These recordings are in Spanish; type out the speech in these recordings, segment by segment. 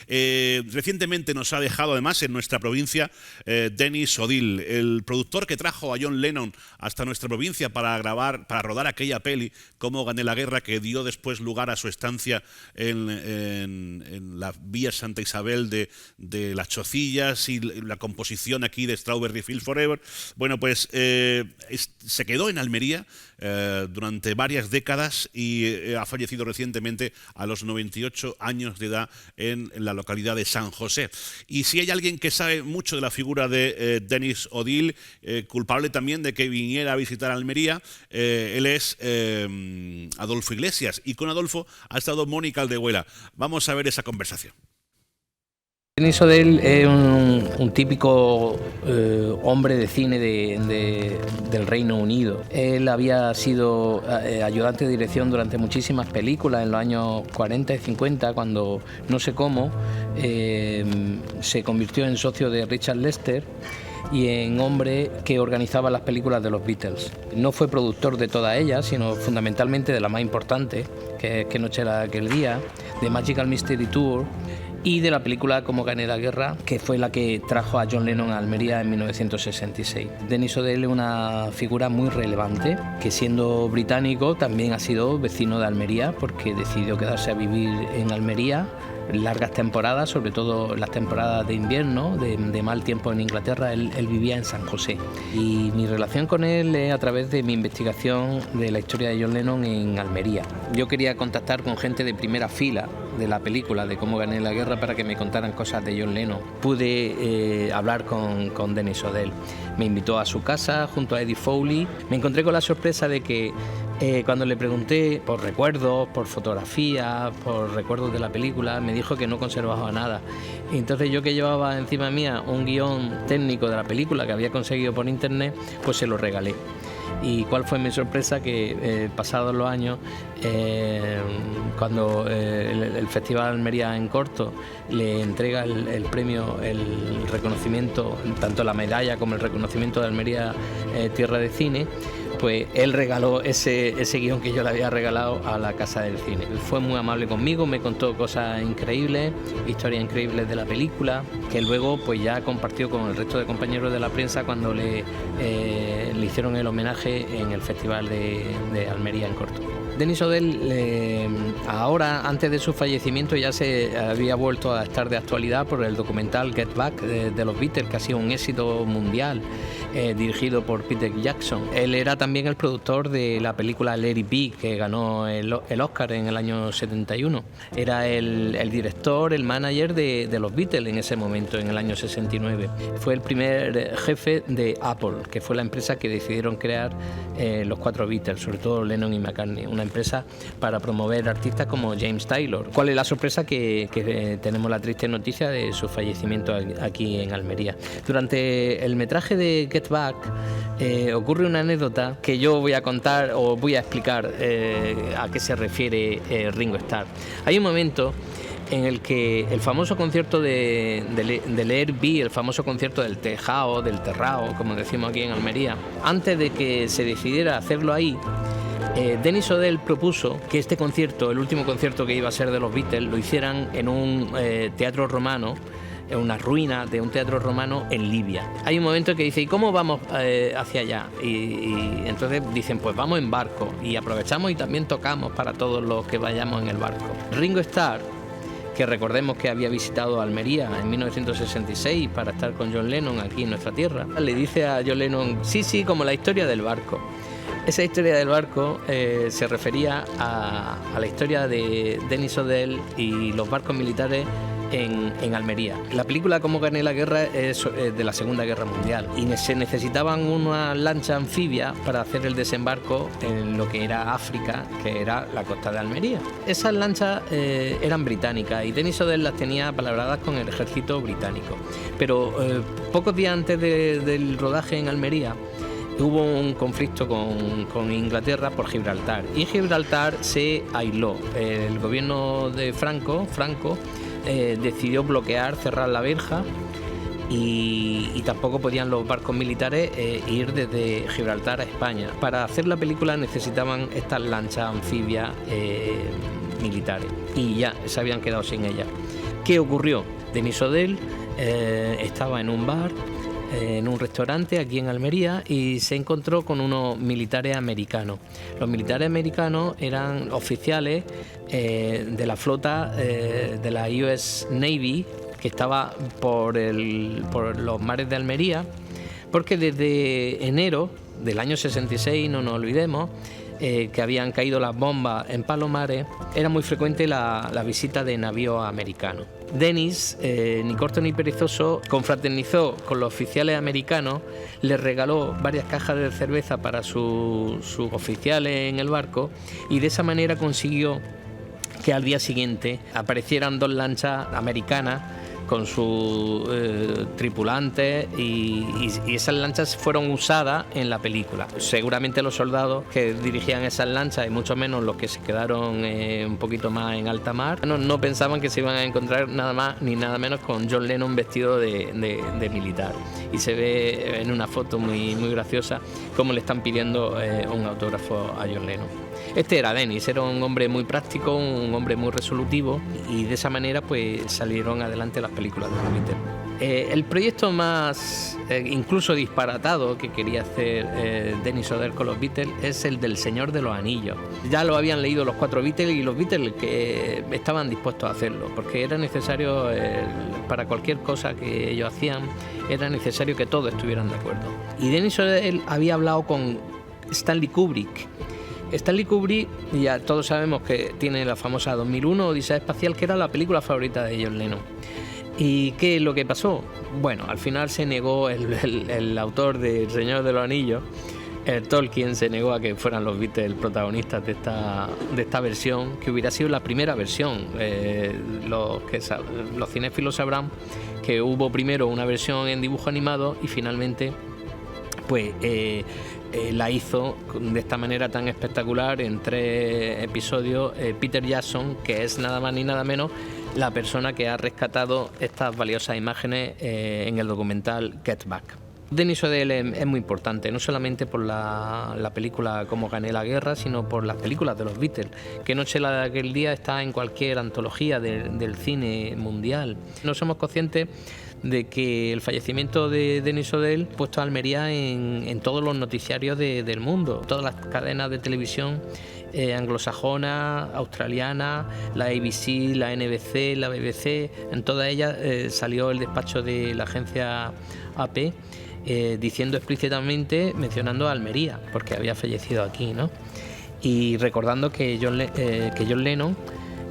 Recientemente nos ha dejado además en nuestra provincia Denis O'Dell, el productor que trajo a John Lennon hasta nuestra provincia para rodar aquella peli, Cómo gané la guerra, que dio después lugar a su estancia en la Vía Santa Isabel de Las Chocillas y la composición aquí de Strawberry Fields Forever. Bueno, pues se quedó en Almería durante varias décadas y ha fallecido recientemente a los 98 años de edad en la localidad de San José. Y si hay alguien que sabe mucho de la figura de Denis O'Dell, culpable también de que viniera a visitar Almería, él es Adolfo Iglesias, y con Adolfo ha estado Mónica Aldehuela. Vamos a ver esa conversación. Denis O'Dell es un típico hombre de cine del Reino Unido. Él había sido ayudante de dirección durante muchísimas películas en los años 40 y 50, cuando no sé cómo se convirtió en socio de Richard Lester y en hombre que organizaba las películas de los Beatles. No fue productor de todas ellas, sino fundamentalmente de la más importante, que es Qué noche era aquel día, de Magical Mystery Tour, y de la película Cómo gané la guerra, que fue la que trajo a John Lennon a Almería en 1966. Denis O'Dell es una figura muy relevante, que siendo británico también ha sido vecino de Almería, porque decidió quedarse a vivir en Almería largas temporadas, sobre todo las temporadas de invierno, de mal tiempo en Inglaterra. Él vivía en San José, y mi relación con él es a través de mi investigación de la historia de John Lennon en Almería. Yo quería contactar con gente de primera fila de la película de Cómo gané la guerra para que me contaran cosas de John Lennon. Pude hablar con Denis O'Dell. Me invitó a su casa junto a Eddie Fowley. Me encontré con la sorpresa de que cuando le pregunté por recuerdos, por fotografías, por recuerdos de la película, me dijo que no conservaba nada. Y entonces yo, que llevaba encima mía un guión técnico de la película que había conseguido por internet, pues se lo regalé. Y cuál fue mi sorpresa, que pasados los años, cuando el Festival Almería en Corto le entrega el premio, el reconocimiento, tanto la medalla como el reconocimiento de Almería Tierra de Cine, pues él regaló ese guión que yo le había regalado a la Casa del Cine. Fue muy amable conmigo, me contó cosas increíbles, historias increíbles de la película, que luego pues ya compartió con el resto de compañeros de la prensa cuando le hicieron el homenaje en el Festival de Almería en Corto. Denis O'Dell, ahora, antes de su fallecimiento, ya se había vuelto a estar de actualidad por el documental Get Back de los Beatles, que ha sido un éxito mundial, dirigido por Peter Jackson. Él era también el productor de la película Let It Be, que ganó el Oscar en el año 71. Era el director, el manager de los Beatles en ese momento, en el año 69. Fue el primer jefe de Apple, que fue la empresa que decidieron crear los cuatro Beatles, sobre todo Lennon y McCartney, una empresa para promover artistas como James Taylor. ¿Cuál es la sorpresa? Que tenemos la triste noticia de su fallecimiento aquí en Almería. Durante el metraje de Get Back ocurre una anécdota que yo voy a contar, o voy a explicar a qué se refiere Ringo Starr. Hay un momento en el que el famoso concierto de Let It Be, el famoso concierto del tejao, del terrao, como decimos aquí en Almería, antes de que se decidiera hacerlo ahí, Denis O'Dell propuso que este concierto, el último concierto que iba a ser de los Beatles, lo hicieran en un teatro romano, en una ruina de un teatro romano en Libia. Hay un momento que dice, ¿y cómo vamos hacia allá? Y entonces dicen, pues vamos en barco, y aprovechamos y también tocamos para todos los que vayamos en el barco. Ringo Starr, que recordemos que había visitado Almería en 1966 para estar con John Lennon aquí en nuestra tierra, le dice a John Lennon, sí, como la historia del barco. Esa historia del barco se refería a la historia de Denis O'Dell y los barcos militares en Almería. La película Cómo gané la guerra es de la Segunda Guerra Mundial, y se necesitaban una lancha anfibia para hacer el desembarco en lo que era África, que era la costa de Almería. Esas lanchas eran británicas, y Denis O'Dell las tenía palabradas con el ejército británico. Pero pocos días antes del rodaje en Almería, hubo un conflicto con Inglaterra por Gibraltar, y Gibraltar se aisló. El gobierno de Franco decidió bloquear, cerrar la verja, y tampoco podían los barcos militares ir desde Gibraltar a España. Para hacer la película necesitaban estas lanchas anfibias militares, y ya se habían quedado sin ellas. ¿Qué ocurrió? Denis O'Dell estaba en un bar, en un restaurante aquí en Almería, y se encontró con unos militares americanos. Los militares americanos eran oficiales de la flota de la US Navy, que estaba por los mares de Almería, porque desde enero del año 66, no nos olvidemos, que habían caído las bombas en Palomares, era muy frecuente la visita de navíos americanos. Denis, ni corto ni perezoso, confraternizó con los oficiales americanos, les regaló varias cajas de cerveza para sus oficiales en el barco, y de esa manera consiguió que al día siguiente aparecieran 2 lanchas americanas con sus tripulantes, y esas lanchas fueron usadas en la película. Seguramente los soldados que dirigían esas lanchas, y mucho menos los que se quedaron un poquito más en alta mar, no pensaban que se iban a encontrar nada más ni nada menos con John Lennon vestido de militar. Y se ve en una foto muy, muy graciosa cómo le están pidiendo un autógrafo a John Lennon. Este era Denis, era un hombre muy práctico, un hombre muy resolutivo, y de esa manera pues salieron adelante las películas de los Beatles. El proyecto más incluso disparatado que quería hacer Denis O'Dell con los Beatles es el del Señor de los Anillos. Ya lo habían leído los 4 Beatles, y los Beatles que estaban dispuestos a hacerlo, porque era necesario, para cualquier cosa que ellos hacían, era necesario que todos estuvieran de acuerdo. Y Denis O'Dell había hablado con Stanley Kubrick. Stanley Kubrick, ya todos sabemos que tiene la famosa 2001 Odisea Espacial, que era la película favorita de John Lennon. ¿Y qué es lo que pasó? Bueno, al final se negó el autor de El Señor de los Anillos, Tolkien, se negó a que fueran los Beatles protagonistas de esta versión, que hubiera sido la primera versión. Los cinéfilos sabrán que hubo primero una versión en dibujo animado, y finalmente pues la hizo de esta manera tan espectacular en 3 episodios Peter Jackson, que es nada más ni nada menos la persona que ha rescatado estas valiosas imágenes en el documental Get Back. Denis O'Dell es muy importante, no solamente por la película Cómo gané la guerra, sino por las películas de los Beatles, que Noche de aquel día está en cualquier antología del cine mundial. No somos conscientes de que el fallecimiento de Denis O'Dell ha puesto a Almería en todos los noticiarios del mundo, todas las cadenas de televisión anglosajona, australiana, la ABC, la NBC, la BBC, en todas ellas salió el despacho de la agencia AP diciendo explícitamente, mencionando a Almería, porque había fallecido aquí, ¿no? Y recordando que John Lennon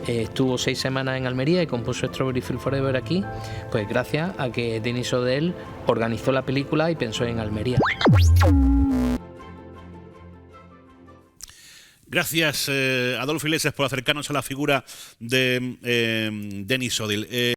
estuvo 6 semanas en Almería y compuso Strawberry Fields Forever aquí, pues gracias a que Denis O'Dell organizó la película y pensó en Almería. Gracias, Adolfo Iglesias, por acercarnos a la figura de Denis O'Dell.